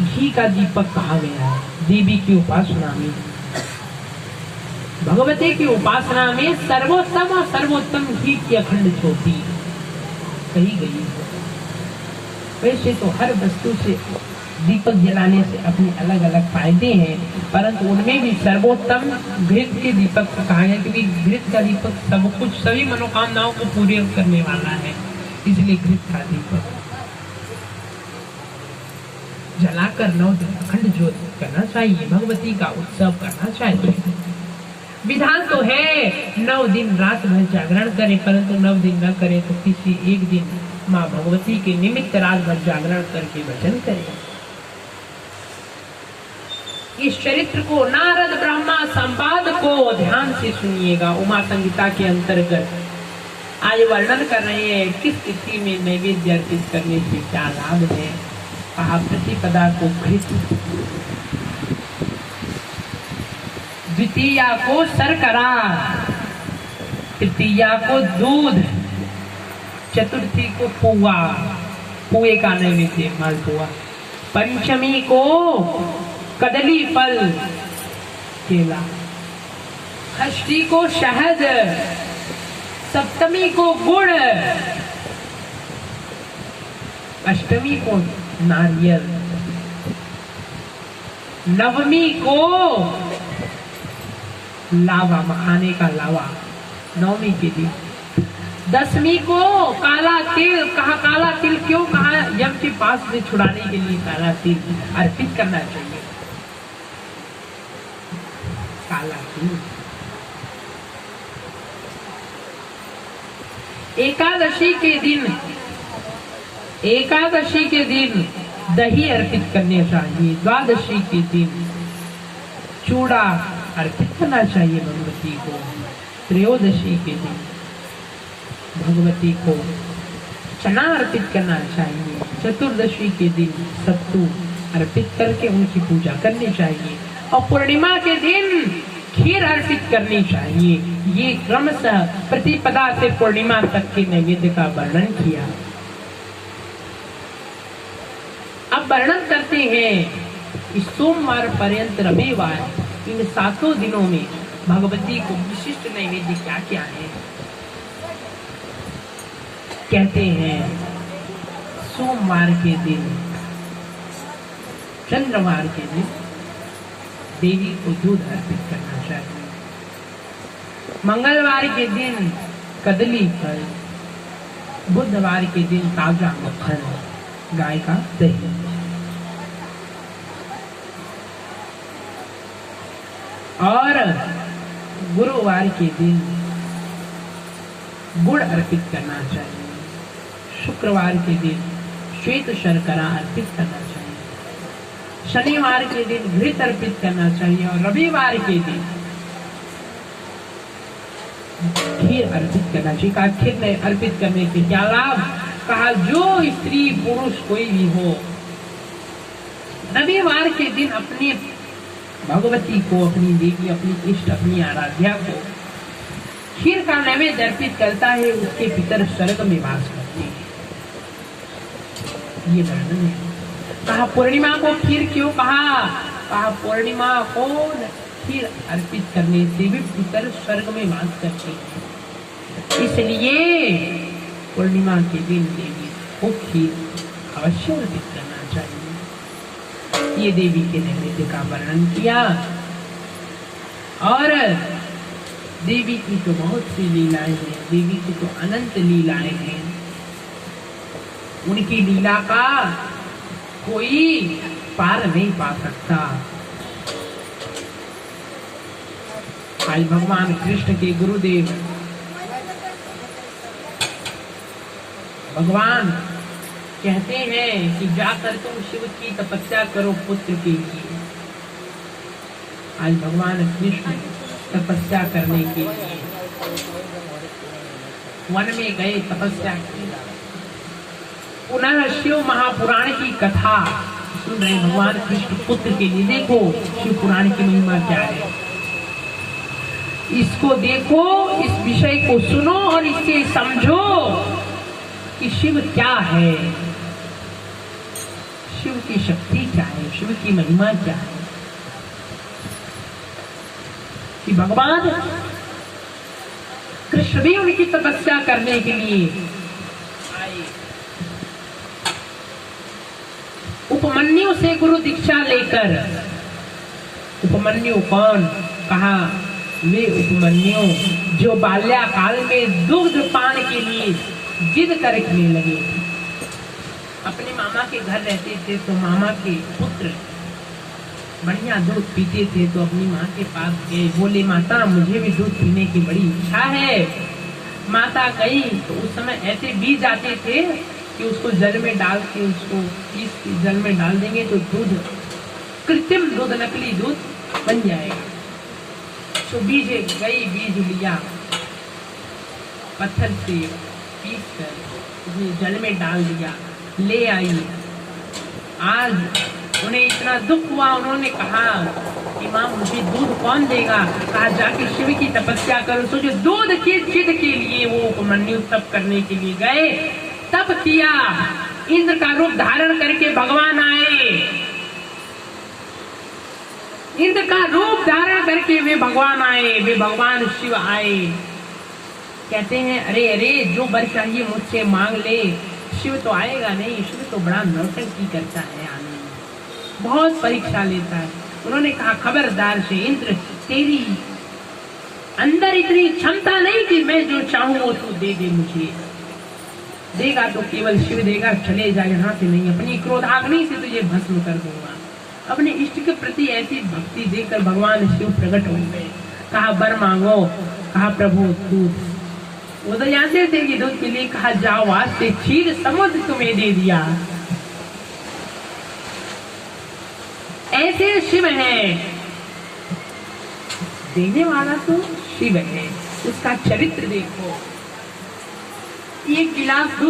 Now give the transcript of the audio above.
घी का दीपक कहा गया है। देवी की उपासना में, भगवती की उपासना में सर्वोत्तम और सर्वोत्तम घी की अखंड ज्योति कही गई है। वैसे तो हर वस्तु से दीपक जलाने से अपने अलग अलग फायदे हैं, परंतु उनमें भी सर्वोत्तम घृत के दीपक को कहा गया, क्योंकि घृत का दीपक सब कुछ, सभी मनोकामनाओं को पूरी करने वाला है, इसलिए घृत का दीपक जलाकर 9 दिन अखंड ज्योति करना चाहिए, भगवती का उत्सव करना चाहिए। विधान तो है 9 दिन रात भर जागरण करें, परंतु 9 दिन न करें तो किसी एक दिन माँ भगवती के निमित्त रात भर जागरण करके भजन करें। इस चरित्र को नारद ब्रह्मा संवाद को ध्यान से सुनिएगा। उमा संहिता के अंतर्गत आज वर्णन कर रहे हैं किस स्थिति में नैवेद्य अर्पित करने से क्या लाभ है। कहा प्रतिपदा को घृत, द्वितीया को शर्करा, तृतीया को दूध, चतुर्थी को पुआ, पुए का नैवेद्य मालपुआ, पंचमी को कदली फल केला, षष्ठी को शहद, सप्तमी को गुड़, अष्टमी को नारियल, नवमी को लावा, मखाने का लावा नवमी के दिन, 10वीं को काला तिल। कहा काला तिल क्यों कहा? यम के पास से छुड़ाने के लिए काला तिल अर्पित करना चाहिए। काला तिल। एकादशी के दिन दही अर्पित करने चाहिए। द्वादशी के दिन चूड़ा अर्पित करना चाहिए भगवती को। त्रयोदशी के दिन भगवती को चना अर्पित करना चाहिए। चतुर्दशी के दिन सत्तू अर्पित करके उनकी पूजा करनी चाहिए और पूर्णिमा के दिन खीर अर्पित करनी चाहिए। ये क्रमशः प्रतिपदा से पूर्णिमा तक के नैवेद्य का वर्णन किया। अब वर्णन करते हैं इस सोमवार पर्यंत रविवार, इन 7 दिनों में भगवती को विशिष्ट नैवेद्य क्या क्या है। कहते हैं सोमवार के दिन, चंद्रवार के दिन देवी को दूध अर्पित करना चाहिए। मंगलवार के दिन कदली फल, बुधवार के दिन ताजा मक्खन, गाय का दही, और गुरुवार के दिन गुड़ अर्पित करना चाहिए। शुक्रवार के दिन श्वेत शर्करा अर्पित करना चाहिए। शनिवार के दिन घृत अर्पित करना चाहिए और रविवार के दिन खीर अर्पित करना चाहिए। कहा खीर ने अर्पित करने से क्या लाभ? कहा जो स्त्री पुरुष कोई भी हो, रविवार के दिन अपनी भगवती को, अपनी देवी, अपनी इष्ट, अपनी आराध्या को खीर का नैवेद्य अर्पित करता है, उसके पितर स्वर्ग में वास करते हैं। ये वर्णन है। कहा पूर्णिमा को खीर क्यों कहा? कहा पूर्णिमा को खीर अर्पित करने से भी पितर स्वर्ग में वास करते हैं, इसलिए पूर्णिमा के दिन देवी को खीर अवश्य अर्पित करना चाहिए। ये देवी के नैवेद्य का वर्णन किया। और देवी की तो बहुत सी लीलाएं हैं, देवी की तो अनंत लीलाएं हैं। उनकी लीला का कोई पार नहीं पा सकता। आज भगवान कृष्ण के गुरुदेव भगवान कहते हैं कि जाकर तुम शिव की तपस्या करो पुत्र के लिए। आज भगवान कृष्ण तपस्या करने के लिए वन में गए, तपस्या की। पुनः शिव महापुराण की कथा सुन रहे भगवान कृष्ण पुत्र के लिए। देखो शिव पुराण की महिमा क्या है, इसको देखो, इस विषय को सुनो और इसे समझो कि शिव क्या है। शिव की शक्ति क्या है, शिव की महिमा क्या है कि भगवान कृष्ण भी उनकी तपस्या करने के लिए आए। उपमन्यु से गुरु दीक्षा लेकर, उपमन्यु कौन? कहा वे उपमन्यु जो बाल्याकाल में दुग्ध पान के लिए जिद करने लगे थे। अपने मामा के घर रहते थे तो मामा के पुत्र बढ़िया दूध पीते थे, तो अपनी माँ के पास गए, बोले माता मुझे भी दूध पीने की बड़ी इच्छा है। माता गई तो उस समय ऐसे बीज आते थे कि उसको जल में डाल के, उसको पीस के जल में डाल देंगे तो दूध, कृत्रिम दूध, नकली दूध बन जाएगा। तो बीज गई, बीज लिया, पत्थर से पीस कर जल में डाल दिया, ले आई। आज उन्हें इतना दुख हुआ, उन्होंने कहा कि माँ मुझे दूध कौन देगा? कहा जाके शिव की तपस्या करो। तो जो दूध की जिद के लिए वो उपमन्यु तप करने के लिए गए, तप किया, इंद्र का रूप धारण करके भगवान आए, इंद्र का रूप धारण करके वे भगवान आए, वे भगवान शिव आए। कहते हैं अरे अरे जो वर चाहिए मुझसे मांग ले। शिव तो आएगा नहीं, शिव तो बड़ा नौटंकी करता है, आने में बहुत परीक्षा लेता है। उन्होंने कहा खबरदार से इंद्र, तेरी अंदर इतनी क्षमता नहीं कि मैं जो चाहूं वो तू दे दे मुझे। देगा तो केवल शिव देगा, चले जा यहाँ से, नहीं अपनी क्रोधाग्नि से तुझे भस्म कर दूंगा। अपने इष्ट के प्रति ऐसी भक्ति देकर भगवान शिव प्रकट हो गए। कहा वर मांगो। कहा प्रभु दूध। वो तो जानते थे कि दूध के लिए। कहा जाओ आज से क्षीर समुद्र तुम्हें दे दिया। ऐसे शिव है, देने वाला तो शिव है, उसका चरित्र देखो। एक गिलास दूध